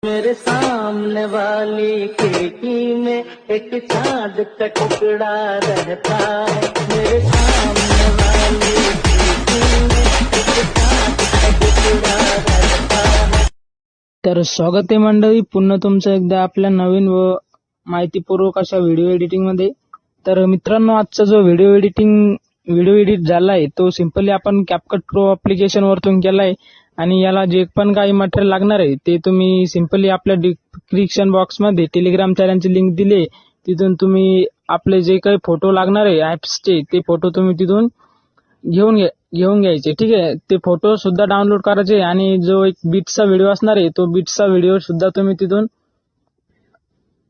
मेरे सामने वाली खिड़की में एक चांद का टुकड़ा रहता है। मेरे सामने वाली खिड़की में एक चांद का टुकड़ा रहता है। तर स्वागत आहे मंडळी, पुन्हा तुमचं एकदा आपल्या नवीन व माहितीपूर्वक अशा व्हिडिओ एडिटिंग मध्ये. तर मित्रांनो, आजचा जो व्हिडिओ एडिट झालाय तो सिंपली आपण कॅपकट प्रो ऍप्लिकेशन वरतून केलाय. आणि याला जे पण काही मटेरियल लागणार आहे ते तुम्ही सिंपली आपल्या डिस्क्रिप्शन बॉक्स मध्ये टेलिग्राम चॅनलची लिंक दिली, तिथून तुम्ही आपले जे काही फोटो लागणार आहे ऍप्सचे ते फोटो तुम्ही तिथून घेऊन घ्यायचे. ठीक आहे, ते फोटो सुद्धा डाउनलोड करायचे आणि जो एक बीट्सचा व्हिडिओ असणार आहे तो बीट्सचा व्हिडिओ सुद्धा तुम्ही तिथून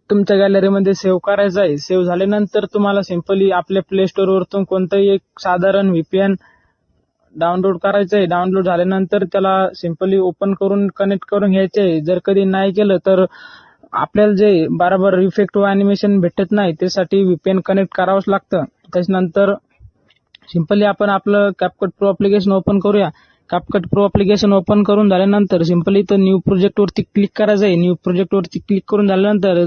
तुमच्या गॅलरीमध्ये सेव्ह करायचा आहे. सेव्ह झाल्यानंतर तुम्हाला सिंपली आपल्या प्ले स्टोअर वरतून कोणताही एक साधारण व्हीपीएन डाउनलोड करायचं आहे. डाउनलोड झाल्यानंतर त्याला सिंपली ओपन करून कनेक्ट करून घ्यायचे आहे. जर कधी नाही केलं तर आपल्याला जे बरोबर इफेक्ट व अॅनिमेशन भेटत नाही, त्यासाठी व्हीपीएन कनेक्ट करावंच लागतं. त्याच्यानंतर सिंपली आपण आपलं कॅपकट प्रो ऍप्लिकेशन ओपन करूया. कॅपकट प्रो ऍप्लिकेशन ओपन करून झाल्यानंतर सिंपली इथं न्यू प्रोजेक्ट वरती क्लिक करायचं आहे. न्यू प्रोजेक्ट वरती क्लिक करून झाल्यानंतर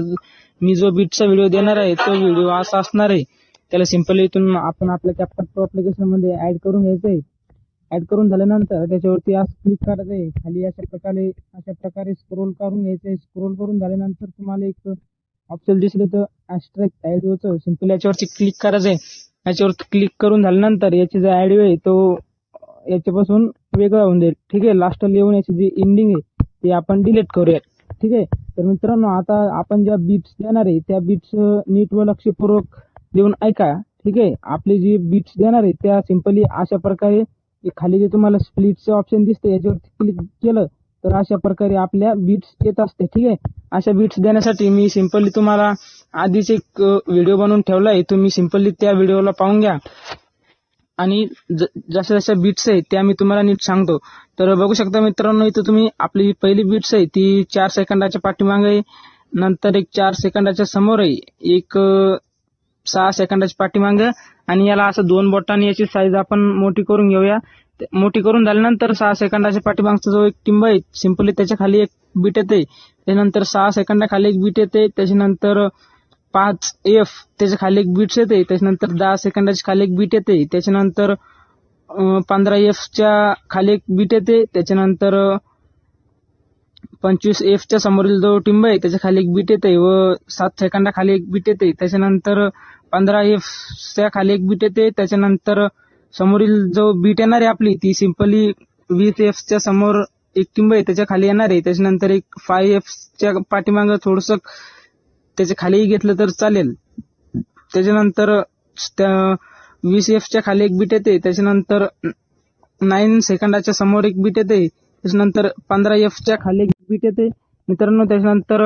मी जो बीटचा व्हिडिओ देणार आहे तो व्हिडिओ असा असणार आहे. त्याला सिंपली इथून आपण आपल्या कॅपकट प्रो ऍप्लिकेशन मध्ये ऍड करून घ्यायचं आहे. ऍड करून झाल्यानंतर त्याच्यावरती असं क्लिक करायचं आहे. खाली अशा प्रकारे स्क्रोल करून घ्यायचं आहे. स्क्रोल करून झाल्यानंतर तुम्हाला एक ऑप्शन दिसलं तर ॲब्स्ट्रॅक्ट ऑडिओचं सिंपली याच्यावरती क्लिक करायचं आहे. याच्यावरती क्लिक करून झाल्यानंतर याची जो ऑडिओ आहे तो याच्यापासून वेगळा होऊन जाईल. ठीक आहे, लास्टला येऊन याची जी एंडिंग आहे ती आपण डिलीट करूया. ठीक आहे, तर मित्रांनो, आता आपण ज्या बीट्स देणार आहे त्या बीट्स नीट व लक्षपूर्वक देऊन ऐका. ठीक आहे, आपले जे बीट्स देणार आहे त्या सिंपली अशा प्रकारे खाली जे तुम्हाला स्प्लिटचं ऑप्शन दिसते याच्यावरती क्लिक केलं तर अशा प्रकारे आपल्या बीट्स येत असते. ठीक आहे, अशा बीट्स देण्यासाठी मी सिंपली तुम्हाला आधीच एक व्हिडिओ बनवून ठेवलाय, तुम्ही सिंपली त्या व्हिडिओला पाहून घ्या आणि जशा जशा बीट्स आहेत त्या मी तुम्हाला नीट सांगतो. तर बघू शकता मित्रांनो, इथं तुम्ही आपली पहिली बीट्स आहे ती 4 सेकंदाच्या पाठीमागे आहे, नंतर एक 4 सेकंदाच्या समोर आहे, एक 6 सेकंदाच्या पाठीमागे, आणि याला असं 2 बोटांनी याची साईज आपण मोठी करून घेऊया. मोठी करून झाल्यानंतर 6 सेकंदाच्या पाठीमागचा जो एक टिंब आहे सिंपली त्याच्या खाली एक बीट येते. त्याच्यानंतर 6 सेकंदाखाली एक बीट येते. त्याच्यानंतर 5F त्याच्या खाली एक बीट्स येते. त्याच्यानंतर 10 सेकंदाच्या खाली एक बीट येते. त्याच्यानंतर 15F च्या खाली एक बीट येते. त्याच्यानंतर 25F च्या समोरील जो टिंब आहे त्याच्या खाली एक बीट येते व 7 सेकंदाखाली एक बीट येते. त्याच्यानंतर 15F च्या खाली एक बीट येते. त्याच्यानंतर समोरील जो बीट येणार आहे आपली ती सिंपली 20F च्या समोर एक टिंब आहे त्याच्या खाली येणार आहे. त्याच्यानंतर एक 5F च्या पाठीमागं थोडस त्याच्या खालीही घेतलं तर चालेल. त्याच्यानंतर 20F च्या खाली एक बीट येते. त्याच्यानंतर 9 सेकंदाच्या समोर एक बीट येते. त्याच्यानंतर 15F च्या खाली एक बीट येते मित्रांनो. त्याच्यानंतर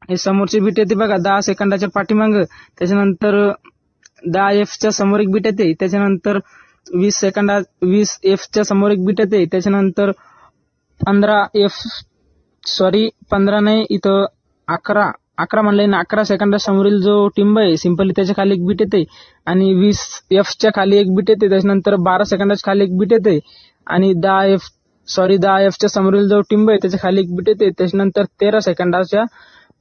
हे समोरची बीट येते बघा 10 सेकंदाच्या पाठीमागं. त्याच्यानंतर 10F च्या समोर एक बीट येते. त्याच्यानंतर 20F च्या समोर एक बीट येते. त्याच्यानंतर 15 नाही, इथं 11 म्हणलंय ना, 11 सेकंदा समोरील जो टिंब आहे सिंपली त्याच्या खाली एक बीट येते आणि 20F च्या खाली एक बीट येते. त्याच्यानंतर 12 सेकंदाच्या खाली एक बीट येते आणि 10F च्या समोरील जो टिंब आहे त्याच्या खाली एक बीट येते. त्याच्यानंतर 13 सेकंदाच्या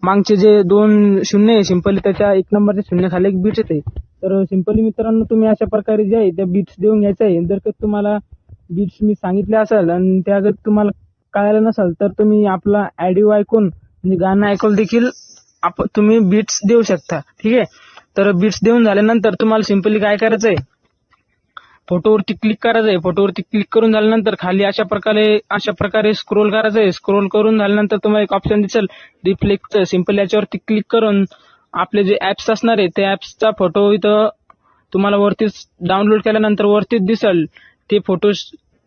मागचे जे 2 शून्य आहे सिंपली त्याच्या 1 नंबरच्या शून्य खाली एक बीट येते. तर सिंपली मित्रांनो, तुम्ही अशा प्रकारे जे आहे त्या बीट्स देऊन घ्यायचं आहे. जर का तुम्हाला बीट्स मी सांगितले असेल आणि त्या जर तुम्हाला कळालं नसेल तर तुम्ही आपला ऑडिओ ऐकून म्हणजे गाणं ऐकून देखील तुम्ही बीट्स देऊ शकता. ठीक आहे, तर बीट्स देऊन झाल्यानंतर तुम्हाला सिंपली काय करायचं आहे, फोटोवरती क्लिक करायचं आहे. फोटोवरती क्लिक करून झाल्यानंतर खाली अशा प्रकारे स्क्रोल करायचं आहे. स्क्रोल करून झाल्यानंतर तुम्हाला एक ऑप्शन दिसेल रिफ्लेक्टचं, सिंपली याच्यावरती क्लिक करून आपले जे ऍप्स असणार आहे त्या ऍप्सचा फोटो इथं तुम्हाला वरतीच डाउनलोड केल्यानंतर वरतीच दिसेल. ते फोटो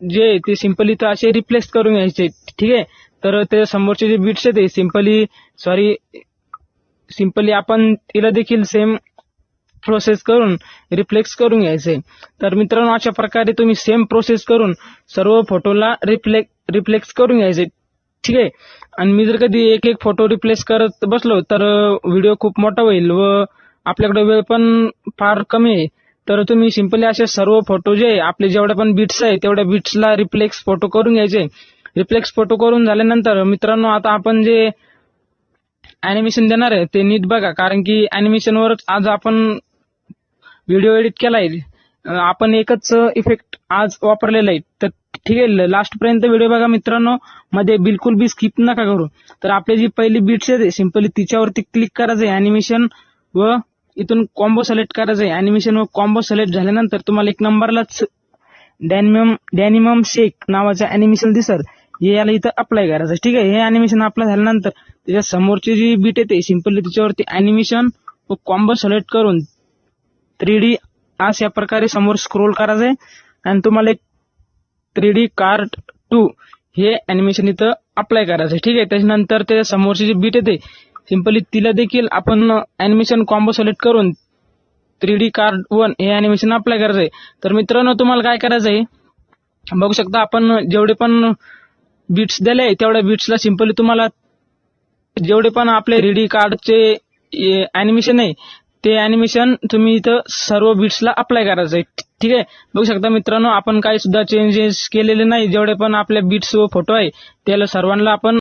जे ते सिंपली इथं असे रिप्लेस करून घ्यायचे. ठीक आहे, तर ते समोरचे जे बीट्स आहेत ते सिंपली आपण तिला देखील सेम प्रोसेस करून रिफ्लेक्स करून घ्यायचे. तर मित्रांनो, अशा प्रकारे तुम्ही सेम प्रोसेस करून सर्व फोटोला रिफ्लेक्स करून घ्यायचे. ठीक आहे, आणि मी जर कधी एक एक फोटो रिप्लेस करत बसलो तर व्हिडिओ खूप मोठा होईल व आपल्याकडे वेळ पण फार कमी आहे. तर तुम्ही सिंपली असे सर्व फोटो जे आपले जेवढे पण बीट्स आहे तेवढ्या बीट्सला रिफ्लेक्स फोटो करून घ्यायचे. रिफ्लेक्स फोटो करून झाल्यानंतर मित्रांनो आता आपण जे अॅनिमेशन देणार आहे ते नीट बघा, कारण की अॅनिमेशनवरच आज आपण व्हिडिओ एडिट केलाय. आपण एकच इफेक्ट आज वापरलेला आहे. तर ठीक आहे, लास्ट पर्यंत व्हिडिओ बघा मित्रांनो, मध्ये बिलकुल बी स्किप नका करू. तर आपली जी पहिली बीट्स आहे सिंपली तिच्यावरती क्लिक करायचं आहे अॅनिमेशन व इथून कॉम्बो सिलेक्ट करायचं आहे. अॅनिमेशन व कॉम्बो सिलेक्ट झाल्यानंतर तुम्हाला एक नंबरलाच डॅनिमम शेक नावाचं अॅनिमेशन दिसर, हे याला इथं अप्लाय करायचं. ठीक आहे, हे अॅनिमेशन अप्लाय झाल्यानंतर त्याच्या समोरची जी बीट येते सिंपली तिच्यावरती अॅनिमेशन व कॉम्बो सिलेक्ट करून 3D अशा प्रकारे समोर स्क्रोल करायचं आहे आणि तुम्हाला एक 3D कार्ट 2 हे अॅनिमेशन इथं अप्लाय करायचं आहे. ठीक आहे, त्याच्यानंतर त्याच्या समोरची जी बीट येते सिंपली तिला देखील आपण अॅनिमेशन कॉम्बो सिलेक्ट करून 3D कार्ट 1 हे अॅनिमेशन अप्लाय करायचं आहे. तर मित्रांनो तुम्हाला काय करायचं आहे, बघू शकता आपण जेवढे पण बीट्स दिले तेवढ्या बीट्सला सिंपली तुम्हाला जेवढे पण आपले 3D कार्डचे अॅनिमेशन आहे ते अॅनिमेशन तुम्ही इथं सर्व बीट्सला अप्लाय करायचं आहे. ठीक आहे, बघू शकता मित्रांनो आपण काही सुद्धा चेंजेस केलेले नाही. जेवढे पण आपल्या बीट्स व फोटो आहे त्याला सर्वांना आपण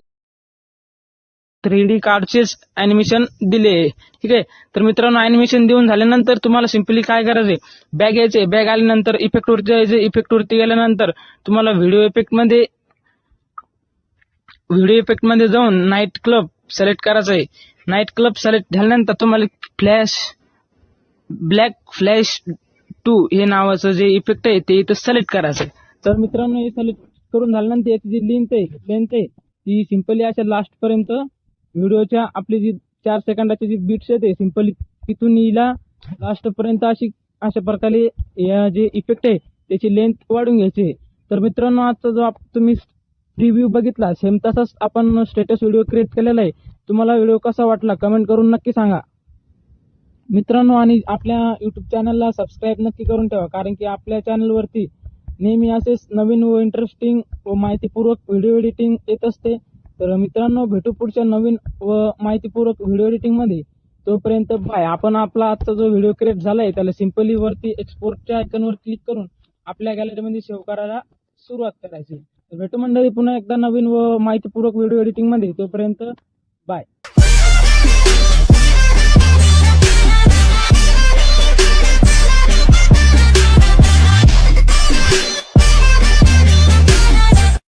3D कार्डचेच अॅनिमेशन दिले. ठीक आहे, तर मित्रांनो अॅनिमेशन देऊन झाल्यानंतर तुम्हाला सिंपली काय करायचंय, बॅग यायचे. बॅग आल्यानंतर इफेक्ट वरती जायचं. इफेक्ट वरती गेल्यानंतर तुम्हाला व्हिडिओ इफेक्ट मध्ये जाऊन नाईट क्लब सिलेक्ट करायचं आहे. नाईट क्लब सिलेक्ट झाल्यानंतर तुम्हाला ब्लॅक फ्लॅश 2 हे नावाचं जे इफेक्ट आहे ते इथं सिलेक्ट करायचं आहे. तर मित्रांनो हे सिलेक्ट करून झाल्यानंतर याची जी लेंथ आहे ती सिंपली अशा लास्ट पर्यंत व्हिडिओच्या आपली जी 4 सेकंदाची जी बीट्स आहे ते सिंपली तिथून हिला लास्ट पर्यंत अशा प्रकारे या जे इफेक्ट आहे त्याची लेंथ वाढून घ्यायची. तर मित्रांनो आजचा जो तुम्ही प्रिव्ह्यू बघितला सेम तसाच आपण स्टेटस व्हिडिओ क्रिएट केलेला आहे. तुम्हाला व्हिडिओ कसा वाटला कमेंट करून नक्की सांगा मित्रांनो, आणि आपल्या युट्यूब चॅनलला सबस्क्राईब नक्की करून ठेवा, कारण की आपल्या चॅनलवरती नेहमी असेच नवीन व इंटरेस्टिंग व माहितीपूर्वक व्हिडिओ एडिटिंग येत असते. तर मित्रांनो भेटू पुढच्या नवीन व माहितीपूर्वक व्हिडिओ एडिटिंग मध्ये. तोपर्यंत बाय. आपण आपला आजचा जो व्हिडिओ क्रिएट झालाय त्याला सिंपली वरती एक्सपोर्टच्या आयकॉनवर क्लिक करून आपल्या गॅलरीमध्ये सेव्ह करायला सुरुवात करायची. तर भेटू मंडळी पुन्हा एकदा नवीन व माहितीपूर्वक व्हिडिओ एडिटिंग मध्ये. तोपर्यंत बाय.